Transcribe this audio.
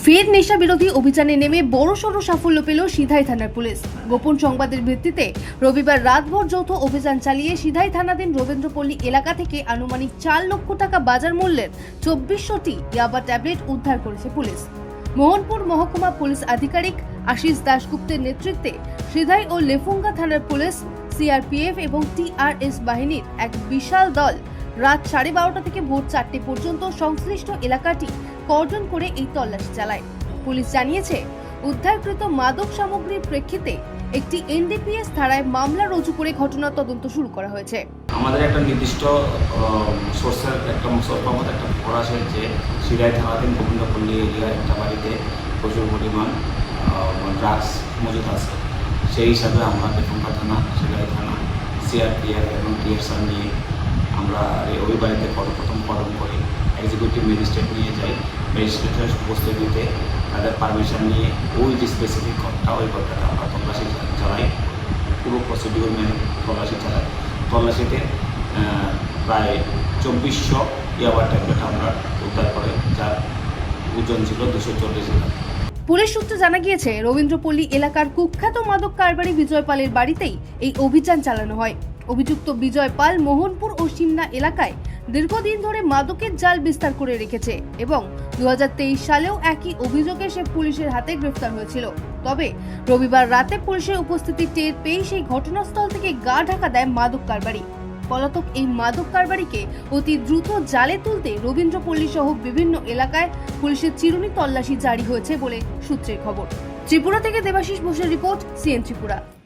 ফের নেশা বিরোধী অভিযানে নেমে বড়সড় সাফল্য পেল সিধাই থানার পুলিশ। গোপন সংবাদের ভিত্তিতে রবিবার রাতভর যৌথ অভিযান চালিয়ে সিধাই থানাধীন রবীন্দ্রপল্লী এলাকা থেকে আনুমানিক 4 লক্ষ টাকা বাজার মূল্যের 2400টি ইয়াবা ট্যাবলেট উদ্ধার করেছে পুলিশ। মোহনপুর মহকুমা পুলিশ আধিকারিক আশিস দাশগুপ্তের নেতৃত্বে সিধাই ও লেফুঙ্গা থানার পুলিশ, সিআরপিএফ এবং টিআরএস বাহিনীর এক বিশাল দল রাত 12:30 থেকে ভোর 4টে পর্যন্ত সংশ্লিষ্ট এলাকাটি কর্ডন করে এই তল্লাশি চালায়। পুলিশ জানিয়েছে, উদ্ধারকৃত মাদক সামগ্রীর প্রেক্ষিতে একটি এনডিপিএস ধারায় মামলা রুজু করে ঘটনার তদন্ত শুরু করা হয়েছে। আমাদের একটা নির্দিষ্ট সোর্সের একটা মুসলমান একটা খবর আসে যে সিধাই থানাধীন গোবিন্দপল্লী এরিয়ার একটা বাড়িতে প্রচুর পরিমাণ ড্রাগস মজুদ আছে। সেই হিসাবে আমরা লেফুঙ্গা থানা, সিধাই থানা, সিআরপিএফ এবং টিএসআর নিয়ে আমরা ওই বাড়িতে প্রথম কর্ডন করি। এক্সিকিউটিভ ম্যাজিস্ট্রেট নিয়ে যাই, ম্যাজিস্ট্রেটের উপস্থিতিতে তাদের পারমিশন নিয়ে ওই যে স্পেসিফিক ঘরটা, ওই ঘরটাতে আমরা তল্লাশি চালাই। পুরো প্রসিডিউর মেনে তল্লাশি চালাই। তল্লাশিতে প্রায় 2400 ইয়াবা ট্যাবলেট আমরা উদ্ধার করে, যার ওজন ছিল 240 গ্রাম। পুলিশ সূত্রে জানা গিয়েছে, রবীন্দ্রপল্লী এলাকার কুখ্যাত মাদক কারবারি বিজয় পালের বাড়িতেই এই অভিযান চালানো হয়। অভিযুক্ত বিজয় পাল মোহনপুর ও সিমনা এলাকায় দীর্ঘদিন ধরে মাদকের জাল বিস্তার করে রেখেছে এবং 2023 সালেও একই অভিযোগে সে পুলিশের হাতে গ্রেফতার হয়েছিল। তবে রবিবার রাতে পুলিশের উপস্থিতি টের পেয়ে সেই ঘটনাস্থল থেকে গা ঢাকা দেয় মাদক কারবারি। পলাতক এই মাদক কারবারিকে অতি দ্রুত জালে তুলতে রবীন্দ্রপল্লী সহ বিভিন্ন এলাকায় পুলিশের চিরুনি তল্লাশি জারি হয়েছে বলে সূত্রের খবর। ত্রিপুরা থেকে দেবাশিস বোসের রিপোর্ট, সিএন ত্রিপুরা।